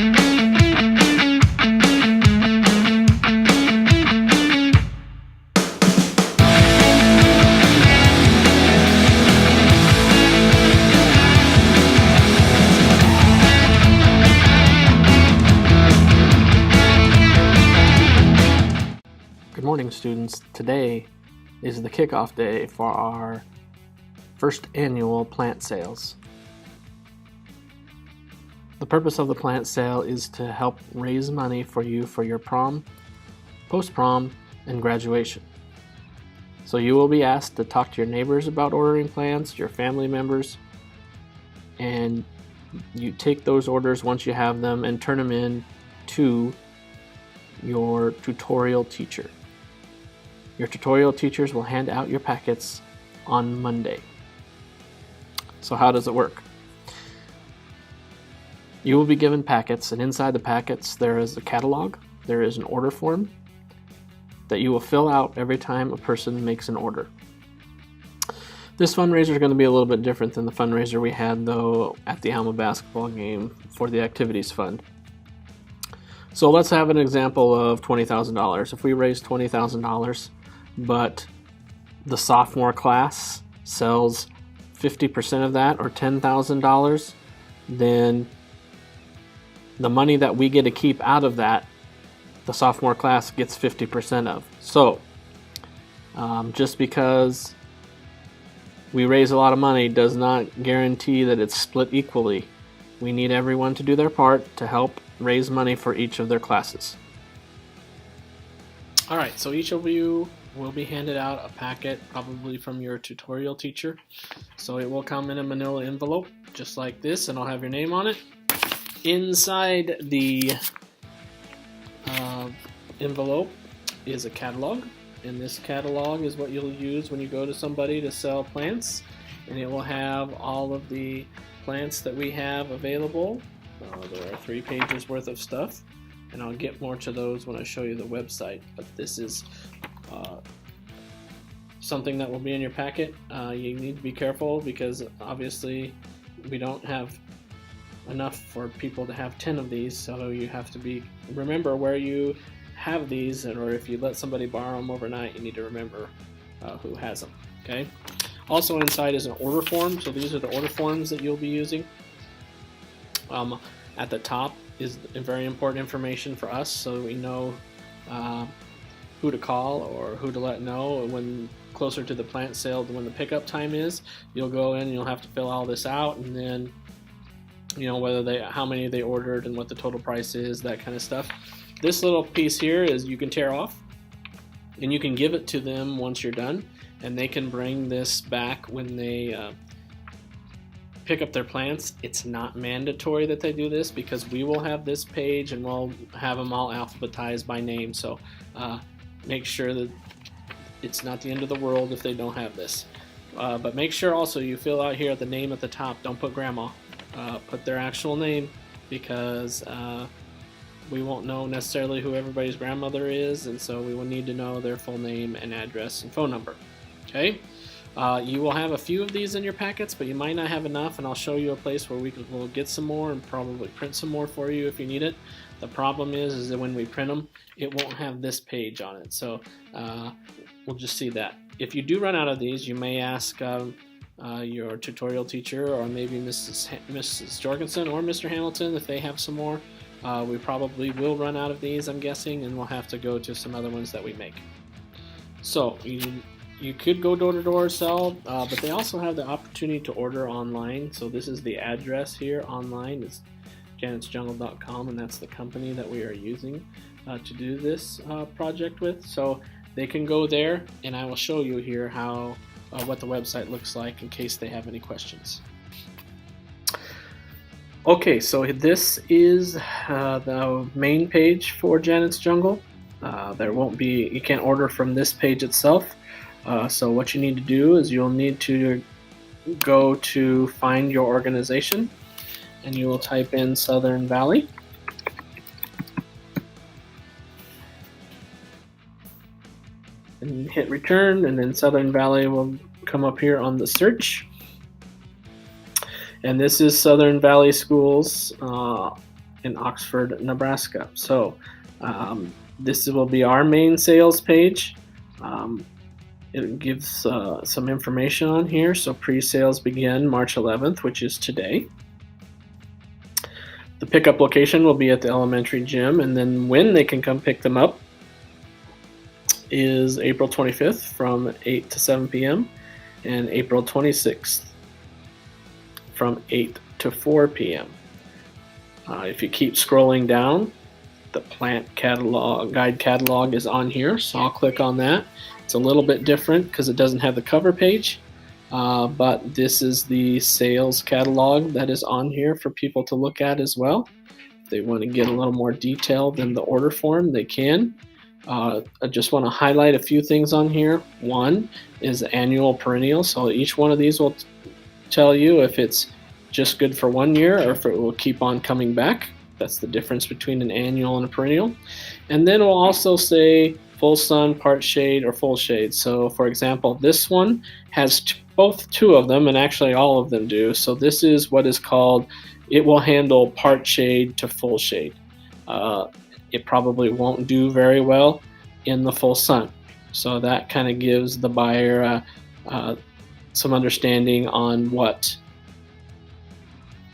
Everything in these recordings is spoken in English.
Good morning, students. Today is the kickoff day for our first annual plant sales. The purpose of the plant sale is to help raise money for you for your prom, post-prom, and graduation. So you will be asked to talk to your neighbors about ordering plants, your family members, and you take those orders once you have them and turn them in to your tutorial teacher. Your tutorial teachers will hand out your packets on Monday. So how does it work? You will be given packets, and inside the packets there is a catalog, there is an order form that you will fill out every time a person makes an order. This fundraiser is going to be a little bit different than the fundraiser we had though at the Alma basketball game for the activities fund. So let's have an example of $20,000. If we raise $20,000, but the sophomore class sells 50% of that, or $10,000, then the money that we get to keep out of that, the sophomore class gets 50% of. So just because we raise a lot of money does not guarantee that it's split equally. We need everyone to do their part to help raise money for each of their classes. Alright, so each of you will be handed out a packet, probably from your tutorial teacher. So it will come in a manila envelope, just like this, and I'll have your name on it. Inside the envelope is a catalog, and this catalog is what you'll use when you go to somebody to sell plants, and it will have all of the plants that we have available. There are 3 pages worth of stuff, and I'll get more to those when I show you the website, but this is something that will be in your packet. You need to be careful because obviously we don't have enough for people to have 10 of these, so you have to remember where you have these, or if you let somebody borrow them overnight, you need to remember who has them. Okay. Also inside is an order form, so these are the order forms that you'll be using. At the top is very important information for us, so we know who to call or who to let know when closer to the plant sale, when the pickup time is. You'll go in and you'll have to fill all this out, and then how many they ordered and what the total price is, that kind of stuff. This little piece here is you can tear off, and you can give it to them once you're done, and they can bring this back when they pick up their plants. It's not mandatory that they do this because we will have this page and we'll have them all alphabetized by name, so make sure that it's not the end of the world if they don't have this. But make sure also you fill out here the name at the top. Don't put grandma. Put their actual name, because we won't know necessarily who everybody's grandmother is, and so we will need to know their full name and address and phone number. Okay. You will have a few of these in your packets, but you might not have enough, and I'll show you a place where we'll get some more and probably print some more for you if you need it. The problem is that when we print them, it won't have this page on it, so we'll just see that. If you do run out of these, you may ask your tutorial teacher, or maybe Mrs. Jorgensen or Mr. Hamilton if they have some more. We probably will run out of these, I'm guessing, and we'll have to go to some other ones that we make. So you could go door to door sell, but they also have the opportunity to order online. So this is the address here online. It's janetsjungle.com, and that's the company that we are using to do this project with. So they can go there, and I will show you here how what the website looks like in case they have any questions. Okay, so this is the main page for Janet's Jungle. You can't order from this page itself. So what you need to do is you'll need to go to find your organization, and you will type in Southern Valley. And hit return, and then Southern Valley will come up here on the search. And this is Southern Valley Schools in Oxford, Nebraska. So this will be our main sales page. It gives some information on here. So pre-sales begin March 11th, which is today. The pickup location will be at the elementary gym, and then when they can come pick them up is April 25th from 8 to 7 p.m. and April 26th from 8 to 4 p.m. If you keep scrolling down, the plant catalog, guide catalog is on here, so I'll click on that. It's a little bit different because it doesn't have the cover page, but this is the sales catalog that is on here for people to look at as well. If they want to get a little more detail than the order form, they can. I just want to highlight a few things on here. One is annual perennial, so each one of these will tell you if it's just good for 1 year or if it will keep on coming back. That's the difference between an annual and a perennial. And then we'll also say full sun, part shade, or full shade. So for example, this one has both two of them, and actually all of them do. So this is what is called, it will handle part shade to full shade. It probably won't do very well in the full sun. So that kind of gives the buyer some understanding on what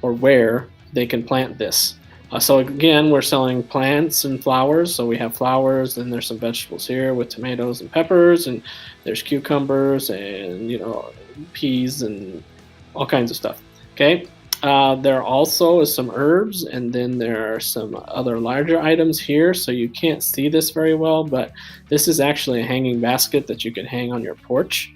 or where they can plant this. So again, we're selling plants and flowers. So we have flowers, and there's some vegetables here with tomatoes and peppers, and there's cucumbers and peas and all kinds of stuff. Okay. There also is some herbs, and then there are some other larger items here. So you can't see this very well, but this is actually a hanging basket that you can hang on your porch.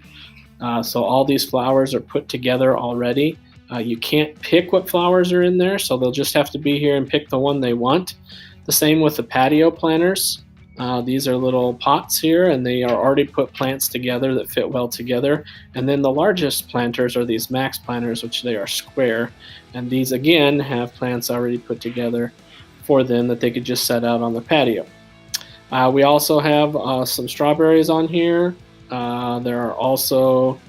So all these flowers are put together already. You can't pick what flowers are in there, so they'll just have to be here and pick the one they want. The same with the patio planters. These are little pots here, and they are already put plants together that fit well together. And then the largest planters are these max planters, which they are square. And these again have plants already put together for them that they could just set out on the patio. We also have some strawberries on here. There are also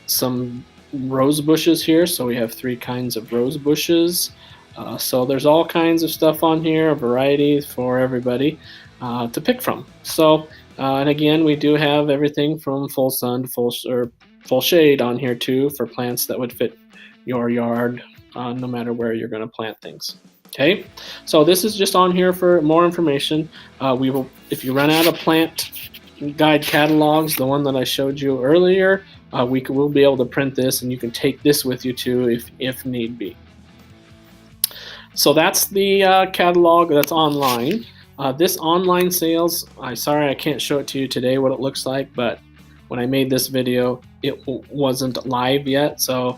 some rose bushes here, so we have 3 kinds of rose bushes. So there's all kinds of stuff on here, a variety for everybody to pick from. So and again, we do have everything from full sun to full shade on here too, for plants that would fit your yard, no matter where you're going to plant things. Okay, so this is just on here for more information. We will, if you run out of plant guide catalogs, the one that I showed you earlier, we'll be able to print this, and you can take this with you too if need be. So that's the catalog that's online. This online sales, sorry I can't show it to you today what it looks like, but when I made this video, it wasn't live yet. So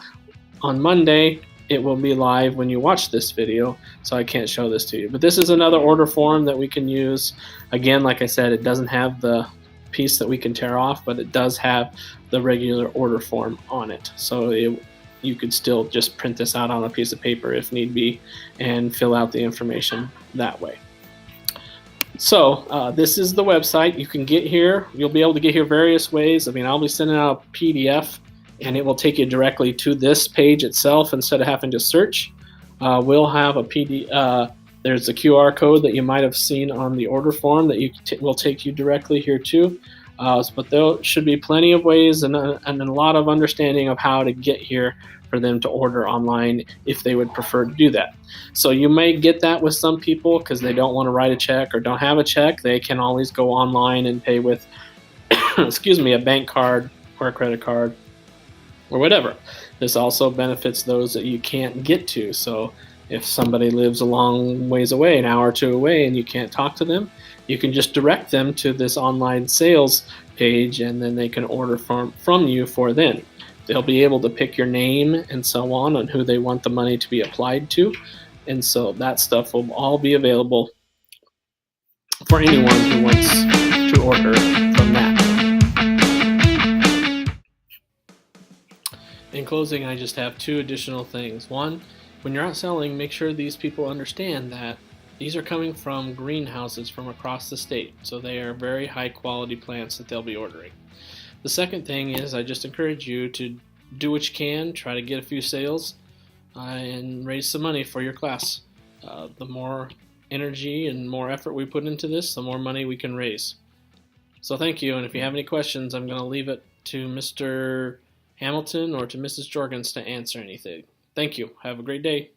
on Monday, it will be live when you watch this video, so I can't show this to you. But this is another order form that we can use. Again, like I said, it doesn't have the piece that we can tear off, but it does have the regular order form on it. So you could still just print this out on a piece of paper if need be and fill out the information that way. So this is the website. You can get here. You'll be able to get here various ways. I mean, I'll be sending out a PDF, and it will take you directly to this page itself instead of having to search. We'll have a PDF. There's a QR code that you might have seen on the order form that will take you directly here too. But there should be plenty of ways and a lot of understanding of how to get here for them to order online if they would prefer to do that. So you may get that with some people because they don't want to write a check or don't have a check. They can always go online and pay with excuse me, a bank card or a credit card or whatever. This also benefits those that you can't get to. So if somebody lives a long ways away, an hour or two away, and you can't talk to them, you can just direct them to this online sales page, and then they can order from you for them. They'll be able to pick your name and so on who they want the money to be applied to. And so that stuff will all be available for anyone who wants to order from that. In closing, I just have 2 additional things. One, when you're out selling, make sure these people understand that these are coming from greenhouses from across the state, so they are very high quality plants that they'll be ordering. The second thing is I just encourage you to do what you can, try to get a few sales, and raise some money for your class. The more energy and more effort we put into this, the more money we can raise. So thank you, and if you have any questions, I'm going to leave it to Mr. Hamilton or to Mrs. Jorgens to answer anything. Thank you. Have a great day.